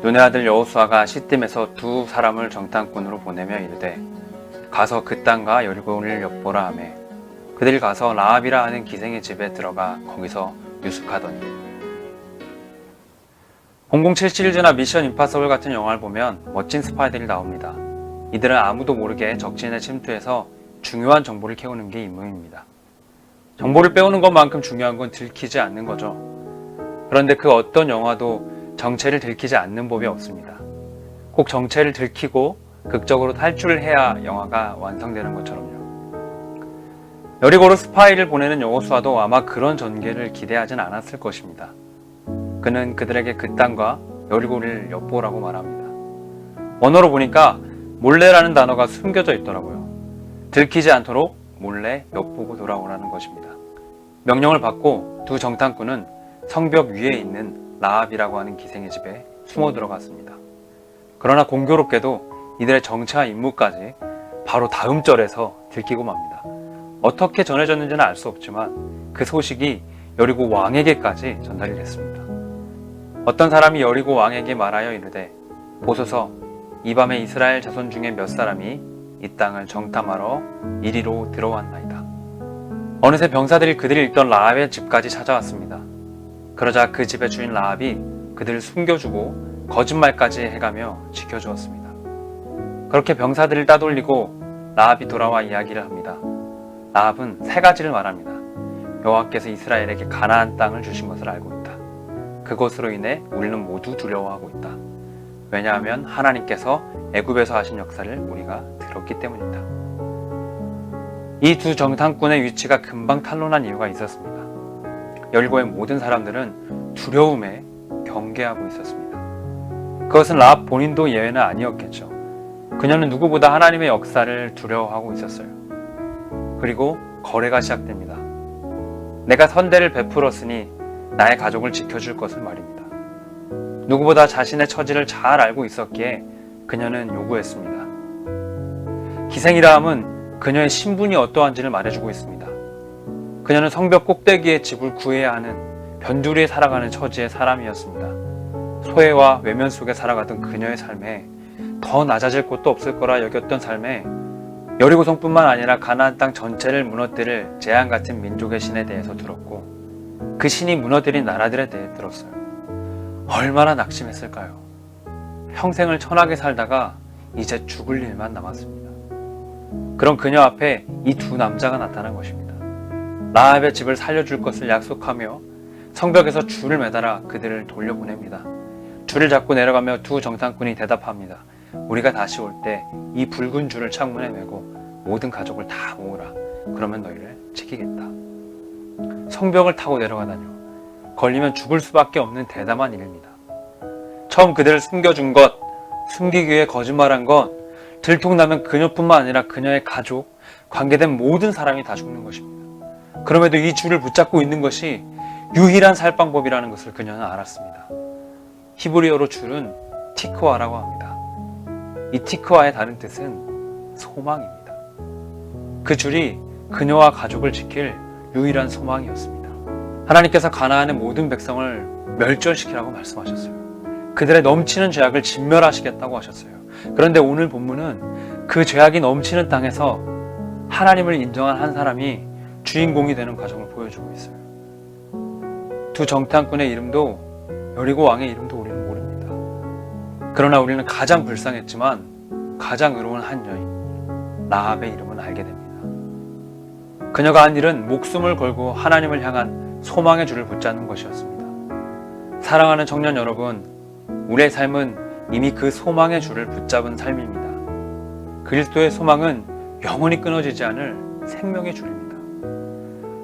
눈의 아들 여호수아가 시딤에서 두 사람을 정탐꾼으로 보내며 이르되 가서 그 땅과 여리고를 엿보라 하매 그들이 가서 라합이라 하는 기생의 집에 들어가 거기서 유숙하더니. 007 시리즈나 미션 임파서블 같은 영화를 보면 멋진 스파이들이 나옵니다. 이들은 아무도 모르게 적진에 침투해서 중요한 정보를 캐오는 게 임무입니다. 정보를 빼오는 것만큼 중요한 건 들키지 않는 거죠. 그런데 그 어떤 영화도 정체를 들키지 않는 법이 없습니다. 꼭 정체를 들키고 극적으로 탈출을 해야 영화가 완성되는 것처럼요. 여리고로 스파이를 보내는 여호수아도 아마 그런 전개를 기대하진 않았을 것입니다. 그는 그들에게 그 땅과 여리고를 엿보라고 말합니다. 원어로 보니까 몰래라는 단어가 숨겨져 있더라고요. 들키지 않도록 몰래 엿보고 돌아오라는 것입니다. 명령을 받고 두 정탐꾼은 성벽 위에 있는 라합이라고 하는 기생의 집에 숨어 들어갔습니다. 그러나 공교롭게도 이들의 정체와 임무까지 바로 다음 절에서 들키고 맙니다. 어떻게 전해졌는지는 알 수 없지만 그 소식이 여리고 왕에게까지 전달이 됐습니다. 어떤 사람이 여리고 왕에게 말하여 이르되 보소서 이 밤에 이스라엘 자손 중에 몇 사람이 이 땅을 정탐하러 이리로 들어왔나이다. 어느새 병사들이 그들이 있던 라합의 집까지 찾아왔습니다. 그러자 그 집의 주인 라합이 그들을 숨겨주고 거짓말까지 해가며 지켜주었습니다. 그렇게 병사들을 따돌리고 라합이 돌아와 이야기를 합니다. 라합은 세 가지를 말합니다. 여호와께서 이스라엘에게 가나안 땅을 주신 것을 알고 있다. 그것으로 인해 우리는 모두 두려워하고 있다. 왜냐하면 하나님께서 애굽에서 하신 역사를 우리가 들었기 때문이다. 이 두 정탐꾼의 위치가 금방 탄로난 이유가 있었습니다. 여리고의 모든 사람들은 두려움에 경계하고 있었습니다. 그것은 라합 본인도 예외는 아니었겠죠. 그녀는 누구보다 하나님의 역사를 두려워하고 있었어요. 그리고 거래가 시작됩니다. 내가 선대를 베풀었으니 나의 가족을 지켜줄 것을 말입니다. 누구보다 자신의 처지를 잘 알고 있었기에 그녀는 요구했습니다. 기생이라 함은 그녀의 신분이 어떠한지를 말해주고 있습니다. 그녀는 성벽 꼭대기에 집을 구해야 하는 변두리에 살아가는 처지의 사람이었습니다. 소외와 외면 속에 살아가던 그녀의 삶에 더 낮아질 곳도 없을 거라 여겼던 삶에 여리고성뿐만 아니라 가나안 땅 전체를 무너뜨릴 재앙 같은 민족의 신에 대해서 들었고 그 신이 무너뜨린 나라들에 대해 들었어요. 얼마나 낙심했을까요? 평생을 천하게 살다가 이제 죽을 일만 남았습니다. 그런 그녀 앞에 이 두 남자가 나타난 것입니다. 라합의 집을 살려줄 것을 약속하며 성벽에서 줄을 매달아 그들을 돌려보냅니다. 줄을 잡고 내려가며 두 정탐꾼이 대답합니다. 우리가 다시 올 때 이 붉은 줄을 창문에 메고 모든 가족을 다 모으라. 그러면 너희를 지키겠다. 성벽을 타고 내려가다뇨. 걸리면 죽을 수밖에 없는 대담한 일입니다. 처음 그들을 숨겨준 것, 숨기기 위해 거짓말한 것, 들통나면 그녀뿐만 아니라 그녀의 가족, 관계된 모든 사람이 다 죽는 것입니다. 그럼에도 이 줄을 붙잡고 있는 것이 유일한 살 방법이라는 것을 그녀는 알았습니다. 히브리어로 줄은 티크와라고 합니다. 이 티크와의 다른 뜻은 소망입니다. 그 줄이 그녀와 가족을 지킬 유일한 소망이었습니다. 하나님께서 가나안의 모든 백성을 멸절시키라고 말씀하셨어요. 그들의 넘치는 죄악을 진멸하시겠다고 하셨어요. 그런데 오늘 본문은 그 죄악이 넘치는 땅에서 하나님을 인정한 한 사람이 주인공이 되는 과정을 보여주고 있어요. 두 정탐꾼의 이름도 여리고 왕의 이름도 우리는 모릅니다. 그러나 우리는 가장 불쌍했지만 가장 의로운 한 여인 라합의 이름은 알게 됩니다. 그녀가 한 일은 목숨을 걸고 하나님을 향한 소망의 줄을 붙잡는 것이었습니다. 사랑하는 청년 여러분, 우리의 삶은 이미 그 소망의 줄을 붙잡은 삶입니다. 그리스도의 소망은 영원히 끊어지지 않을 생명의 줄입니다.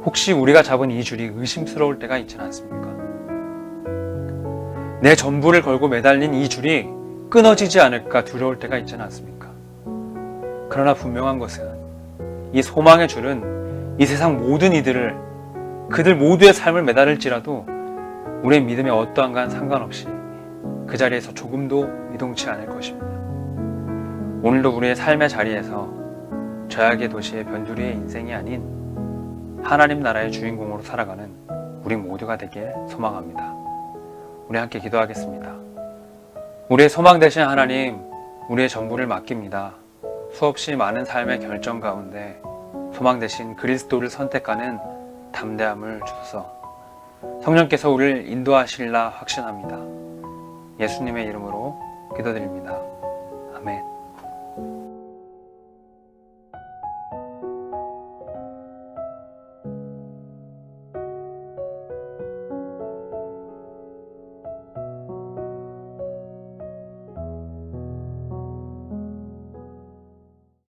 혹시 우리가 잡은 이 줄이 의심스러울 때가 있지는 않습니까? 내 전부를 걸고 매달린 이 줄이 끊어지지 않을까 두려울 때가 있지는 않습니까? 그러나 분명한 것은 이 소망의 줄은 이 세상 모든 이들을 그들 모두의 삶을 매달을지라도 우리의 믿음에 어떠한가 상관없이 그 자리에서 조금도 이동치 않을 것입니다. 오늘도 우리의 삶의 자리에서 죄악의 도시의 변두리의 인생이 아닌 하나님 나라의 주인공으로 살아가는 우리 모두가 되길 소망합니다. 우리 함께 기도하겠습니다. 우리의 소망 되신 하나님, 우리의 전부를 맡깁니다. 수없이 많은 삶의 결정 가운데 소망 되신 그리스도를 선택하는 담대함을 주소서. 성령께서 우리를 인도하실라 확신합니다. 예수님의 이름으로 기도드립니다. 아멘.